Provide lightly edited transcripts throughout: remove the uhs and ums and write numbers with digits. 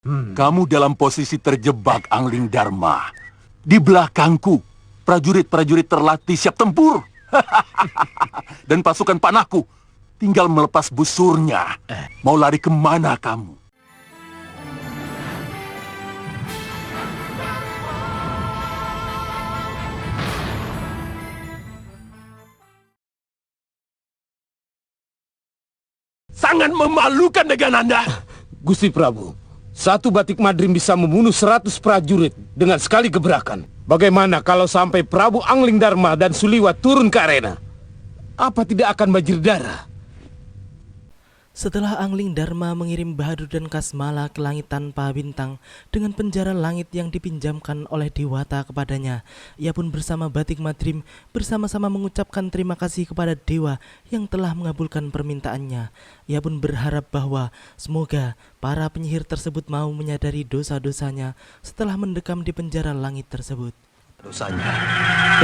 Kamu dalam posisi terjebak, Angling Dharma. Di belakangku, prajurit-prajurit terlatih siap tempur. Dan pasukan panahku tinggal melepas busurnya. Mau lari kemana kamu? Sangat memalukan dengan Anda. Gusti Prabu, satu batik madrim bisa membunuh 100 prajurit dengan sekali gebrakan. Bagaimana kalau sampai Prabu Angling Dharma dan Suliwa turun ke arena? Apa tidak akan banjir darah? Setelah Angling Dharma mengirim Bahadur dan Kasmala ke langit tanpa bintang dengan penjara langit yang dipinjamkan oleh Dewata kepadanya, ia pun bersama Batik Madrim bersama-sama mengucapkan terima kasih kepada Dewa yang telah mengabulkan permintaannya. Ia pun berharap bahwa semoga para penyihir tersebut mau menyadari dosa-dosanya setelah mendekam di penjara langit tersebut. Dosanya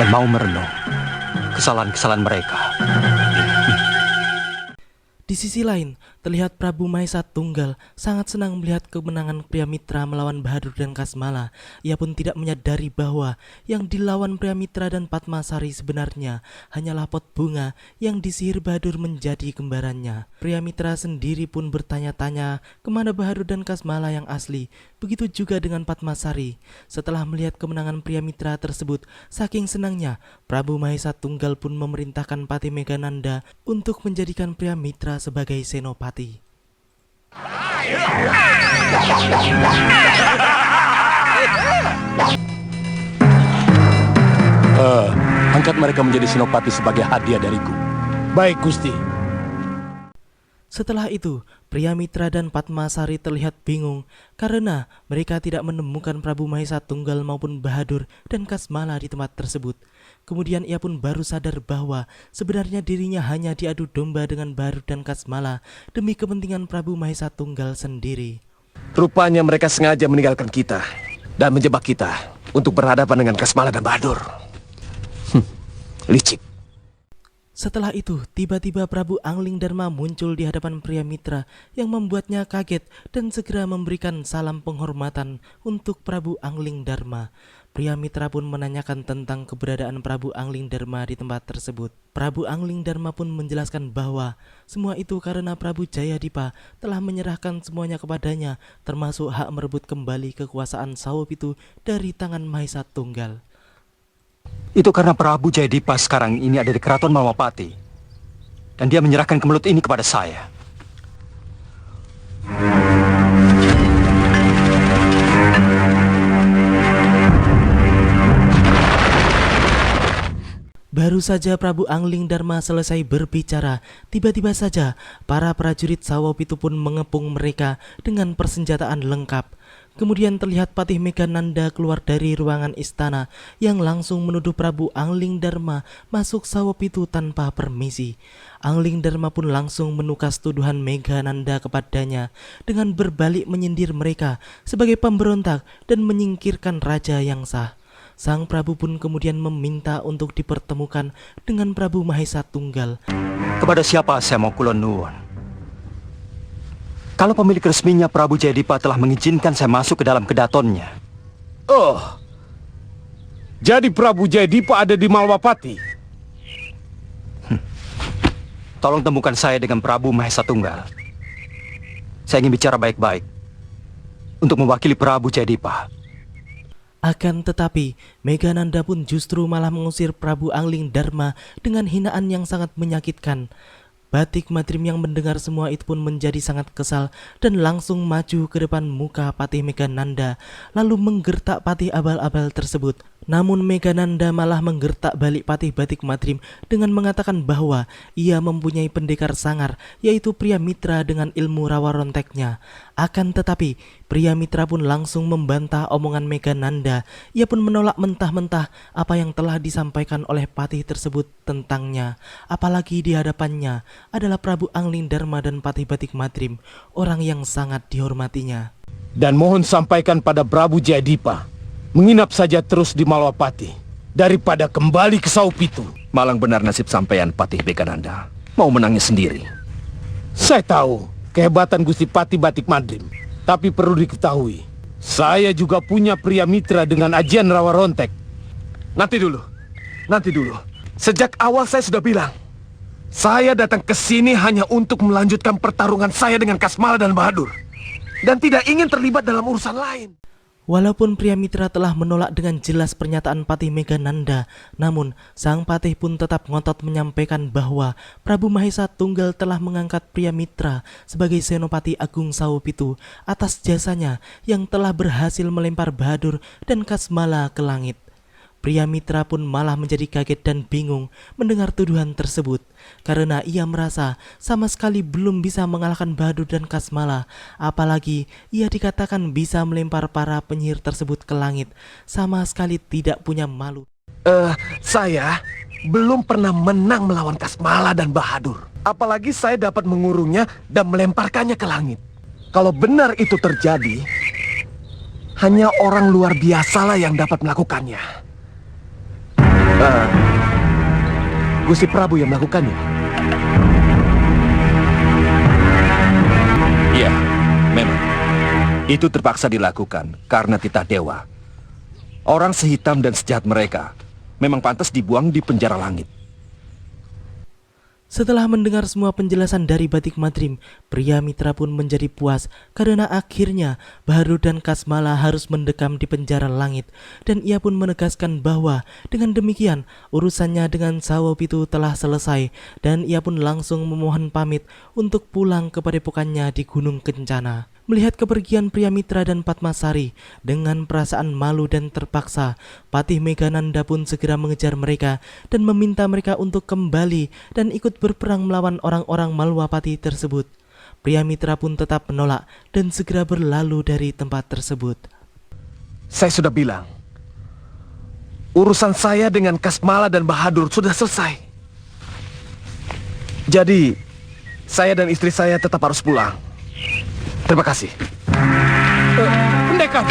dan mau merenung kesalahan-kesalahan mereka. Di sisi lain, terlihat Prabu Mahesa Tunggal sangat senang melihat kemenangan pria mitra melawan Bahadur dan Kasmala. Ia pun tidak menyadari bahwa yang dilawan pria mitra dan Padmasari sebenarnya hanyalah pot bunga yang disihir Bahadur menjadi kembarannya. Pria mitra sendiri pun bertanya-tanya kemana Bahadur dan Kasmala yang asli. Begitu juga dengan Padmasari. Setelah melihat kemenangan pria mitra tersebut, saking senangnya Prabu Mahesa Tunggal pun memerintahkan Patih Megananda untuk menjadikan pria mitra sebagai senopati. Angkat mereka menjadi senopati sebagai hadiah dariku. Baik, Gusti. Setelah itu, pria mitra dan Padmasari terlihat bingung karena mereka tidak menemukan Prabu Mahesa Tunggal maupun Bahadur dan Kasmala di tempat tersebut. Kemudian ia pun baru sadar bahwa sebenarnya dirinya hanya diadu domba dengan Bahadur dan Kasmala demi kepentingan Prabu Mahesa Tunggal sendiri. Rupanya mereka sengaja meninggalkan kita dan menjebak kita untuk berhadapan dengan Kasmala dan Bahadur. Licik. Setelah itu, tiba-tiba Prabu Angling Dharma muncul di hadapan pria mitra yang membuatnya kaget dan segera memberikan salam penghormatan untuk Prabu Angling Dharma. Pria mitra pun menanyakan tentang keberadaan Prabu Angling Dharma di tempat tersebut. Prabu Angling Dharma pun menjelaskan bahwa semua itu karena Prabu Jayadipa telah menyerahkan semuanya kepadanya, termasuk hak merebut kembali kekuasaan Sawopitu dari tangan Mahesa Tunggal. Itu karena Prabu Jayadipa sekarang ini ada di keraton Malwapati. Dan dia menyerahkan kemelut ini kepada saya. Baru saja Prabu Angling Dharma selesai berbicara, tiba-tiba saja para prajurit Sawopitu pun mengepung mereka dengan persenjataan lengkap. Kemudian terlihat Patih Megananda keluar dari ruangan istana yang langsung menuduh Prabu Angling Dharma masuk Sawopitu tanpa permisi. Angling Dharma pun langsung menukas tuduhan Megananda kepadanya dengan berbalik menyindir mereka sebagai pemberontak dan menyingkirkan raja yang sah. Sang Prabu pun kemudian meminta untuk dipertemukan dengan Prabu Mahesa Tunggal. Kepada siapa saya mau kulon nuwun? Kalau pemilik resminya Prabu Jayadipa telah mengizinkan saya masuk ke dalam kedatonnya. Oh, jadi Prabu Jayadipa ada di Malwapati? Tolong temukan saya dengan Prabu Mahesa Tunggal. Saya ingin bicara baik-baik untuk mewakili Prabu Jayadipa. Akan tetapi, Megananda pun justru malah mengusir Prabu Angling Dharma dengan hinaan yang sangat menyakitkan. Batik Madrim yang mendengar semua itu pun menjadi sangat kesal dan langsung maju ke depan muka Patih Megananda lalu menggertak Patih Abal-Abal tersebut. Namun Megananda malah menggertak balik Patih Batik Madrim dengan mengatakan bahwa ia mempunyai pendekar sangar, yaitu pria mitra dengan ilmu rawa ronteknya. Akan tetapi, pria mitra pun langsung membantah omongan Megananda. Ia pun menolak mentah-mentah apa yang telah disampaikan oleh Patih tersebut tentangnya. Apalagi di hadapannya adalah Prabu Angling Dharma dan Patih Batik Madrim, orang yang sangat dihormatinya. Dan mohon sampaikan pada Prabu Jayadipa, menginap saja terus di Malwapati daripada kembali ke Sawopitu. Malang benar nasib sampean, Patih Megananda. Mau menangnya sendiri. Saya tahu kehebatan Gusti Patih Batik Madrim. Tapi perlu diketahui, saya juga punya pria mitra dengan ajian Rawa Rontek. Nanti dulu. Sejak awal saya sudah bilang, saya datang ke sini hanya untuk melanjutkan pertarungan saya dengan Kasmala dan Bahadur. Dan tidak ingin terlibat dalam urusan lain. Walaupun pria mitra telah menolak dengan jelas pernyataan Patih Megananda, namun sang patih pun tetap ngotot menyampaikan bahwa Prabu Mahesa Tunggal telah mengangkat pria mitra sebagai Senopati Agung Sawopitu atas jasanya yang telah berhasil melempar Bahadur dan Kasmala ke langit. Pria mitra pun malah menjadi kaget dan bingung mendengar tuduhan tersebut karena ia merasa sama sekali belum bisa mengalahkan Bahadur dan Kasmala, apalagi ia dikatakan bisa melempar para penyihir tersebut ke langit, sama sekali tidak punya malu. Saya belum pernah menang melawan Kasmala dan Bahadur. Apalagi saya dapat mengurungnya dan melemparkannya ke langit. Kalau benar itu terjadi, hanya orang luar biasalah yang dapat melakukannya. Gusti Prabu yang melakukannya. Iya, memang. Itu terpaksa dilakukan karena titah dewa. Orang sehitam dan sejahat mereka memang pantas dibuang di penjara langit. Setelah mendengar semua penjelasan dari Batik Madrim, pria mitra pun menjadi puas karena akhirnya Bahadur dan Kasmala harus mendekam di penjara langit, dan ia pun menegaskan bahwa dengan demikian urusannya dengan Sawopitu telah selesai, dan ia pun langsung memohon pamit untuk pulang ke padepokannya di Gunung Kencana. Melihat kepergian pria mitra dan Padmasari dengan perasaan malu dan terpaksa, Patih Megananda pun segera mengejar mereka dan meminta mereka untuk kembali dan ikut berperang melawan orang-orang Malwapati tersebut. Pria mitra pun tetap menolak dan segera berlalu dari tempat tersebut. Saya sudah bilang, urusan saya dengan Kasmala dan Bahadur sudah selesai. Jadi, saya dan istri saya tetap harus pulang. Terima kasih. Pendekar!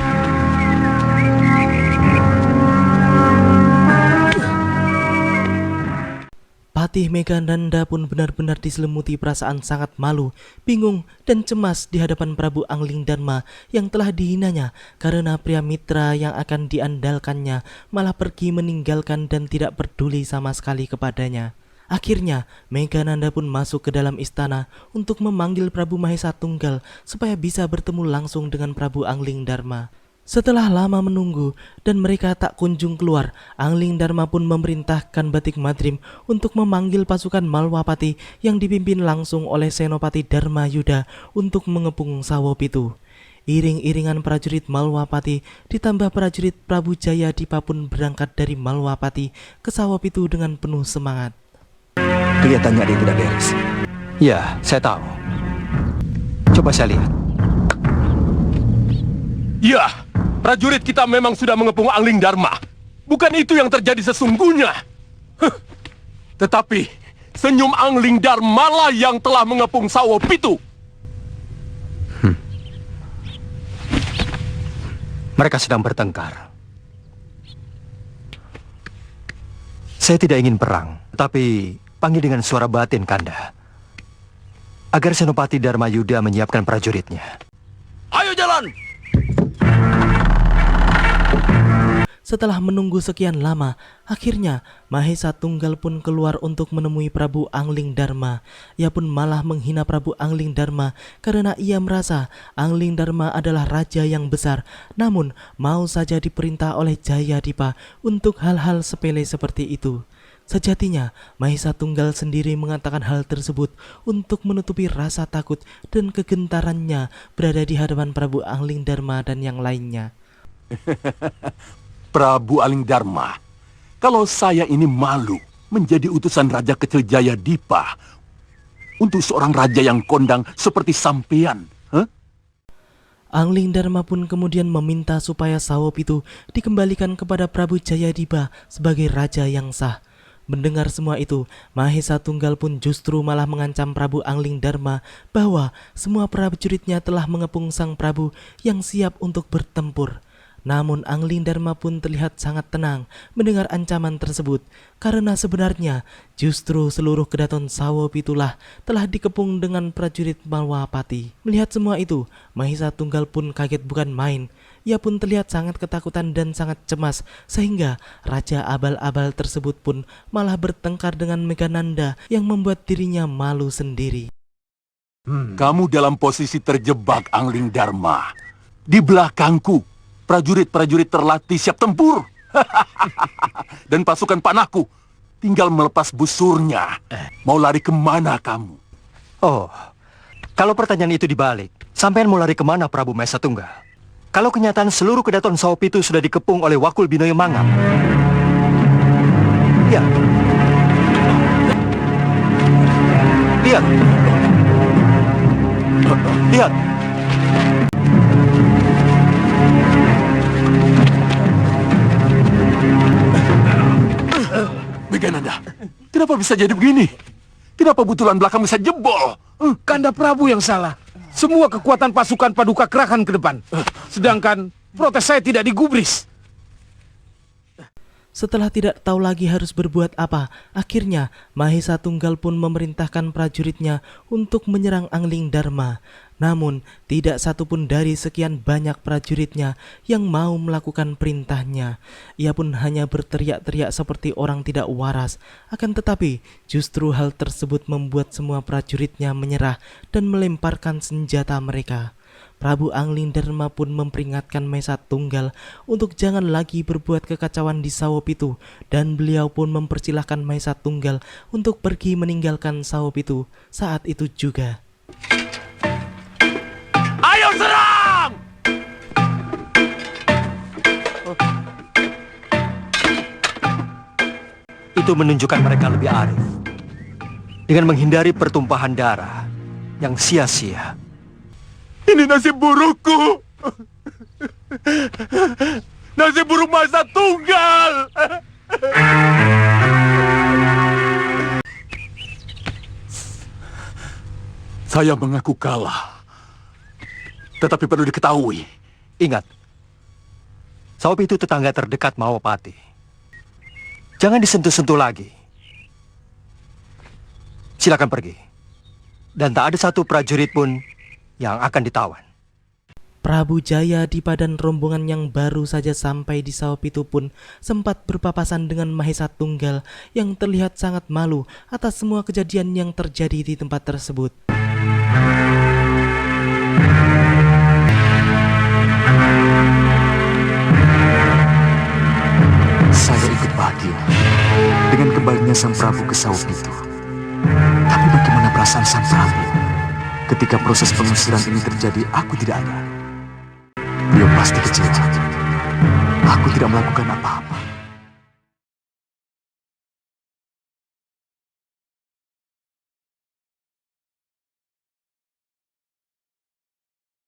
Patih Megananda pun benar-benar diselimuti perasaan sangat malu, bingung, dan cemas di hadapan Prabu Angling Darma yang telah dihinanya karena pria mitra yang akan diandalkannya malah pergi meninggalkan dan tidak peduli sama sekali kepadanya. Akhirnya, Megananda pun masuk ke dalam istana untuk memanggil Prabu Mahesa Tunggal supaya bisa bertemu langsung dengan Prabu Angling Darma. Setelah lama menunggu dan mereka tak kunjung keluar, Angling Darma pun memerintahkan Batik Madrim untuk memanggil pasukan Malwapati yang dipimpin langsung oleh Senopati Dharma Yuda untuk mengepung Sawopitu. Iring-iringan prajurit Malwapati ditambah prajurit Prabu Jayadipa pun berangkat dari Malwapati ke Sawopitu dengan penuh semangat. Kelihatannya ada yang tidak beres. Ya, saya tahu. Coba saya lihat. Ya, prajurit kita memang sudah mengepung Angling Darma. Bukan itu yang terjadi sesungguhnya. Tetapi senyum Angling Darma lah yang telah mengepung Sawopitu. Mereka sedang bertengkar. Saya tidak ingin perang, tapi panggil dengan suara batin, Kanda, agar Senopati Dharma Yuda menyiapkan prajuritnya. Ayo jalan! Setelah menunggu sekian lama, akhirnya Mahesa Tunggal pun keluar untuk menemui Prabu Angling Darma. Ia pun malah menghina Prabu Angling Darma karena ia merasa Angling Darma adalah raja yang besar, namun mau saja diperintah oleh Jayadipa untuk hal-hal sepele seperti itu. Sejatinya, Mahesa Tunggal sendiri mengatakan hal tersebut untuk menutupi rasa takut dan kegentarannya berada di hadapan Prabu Angling Darma dan yang lainnya. Prabu Angling Darma, kalau saya ini malu menjadi utusan Raja Kecil Jayadipa untuk seorang raja yang kondang seperti sampean. Angling Darma pun kemudian meminta supaya Sawopitu dikembalikan kepada Prabu Jayadipa sebagai raja yang sah. Mendengar semua itu, Mahesa Tunggal pun justru malah mengancam Prabu Angling Darma bahwa semua prajuritnya telah mengepung sang Prabu yang siap untuk bertempur. Namun Angling Dharma pun terlihat sangat tenang mendengar ancaman tersebut, karena sebenarnya justru seluruh kedaton Sawo Pitulah telah dikepung dengan prajurit Malwapati. Melihat semua itu, Mahisa Tunggal pun kaget bukan main. Ia pun terlihat sangat ketakutan dan sangat cemas, sehingga Raja Abal-abal tersebut pun malah bertengkar dengan Meghananda yang membuat dirinya malu sendiri. Kamu dalam posisi terjebak, Angling Dharma. Di belakangku, prajurit-prajurit terlatih siap tempur. Dan pasukan panahku tinggal melepas busurnya. Mau lari kemana kamu? Oh, kalau pertanyaan itu dibalik, sampean mau lari kemana Prabu Mahesa Tunggal? Kalau kenyataan seluruh kedaton Sawopitu sudah dikepung oleh Wakul Binoyo Mangap. Ya. Lihat. Lihat. Meghananda, kenapa bisa jadi begini? Kenapa butulan belakang bisa jebol? Kanda Prabu yang salah. Semua kekuatan pasukan Paduka kerahkan ke depan. Sedangkan protes saya tidak digubris. Setelah tidak tahu lagi harus berbuat apa, akhirnya Mahesa Tunggal pun memerintahkan prajuritnya untuk menyerang Angling Dharma. Namun, tidak satupun dari sekian banyak prajuritnya yang mau melakukan perintahnya. Ia pun hanya berteriak-teriak seperti orang tidak waras. Akan tetapi, justru hal tersebut membuat semua prajuritnya menyerah dan melemparkan senjata mereka. Prabu Angling Dharma pun memperingatkan Mahesa Tunggal untuk jangan lagi berbuat kekacauan di Sawopitu, dan beliau pun mempersilahkan Mahesa Tunggal untuk pergi meninggalkan Sawopitu saat itu juga. Ayo serang! Itu menunjukkan mereka lebih arif. Dengan menghindari pertumpahan darah yang sia-sia. Ini nasib burukku. Nasib buruk Mahesa Tunggal. Saya mengaku kalah. Tetapi perlu diketahui, Ingat, Sawopitu tetangga terdekat Mahapati. Jangan disentuh-sentuh lagi. Silakan pergi. Dan tak ada satu prajurit pun yang akan ditawan. Prabu Jaya di padan rombongan yang baru saja sampai di Sawopitu pun sempat berpapasan dengan Mahesa Tunggal yang terlihat sangat malu atas semua kejadian yang terjadi di tempat tersebut. Saya ikut bahagia dengan kembalinya Sang Prabu ke Sawopitu. Tapi bagaimana perasaan Sang Prabu? Ketika proses pengusiran ini terjadi, aku tidak ada. Beliau pasti kecewa. Aku tidak melakukan apa-apa.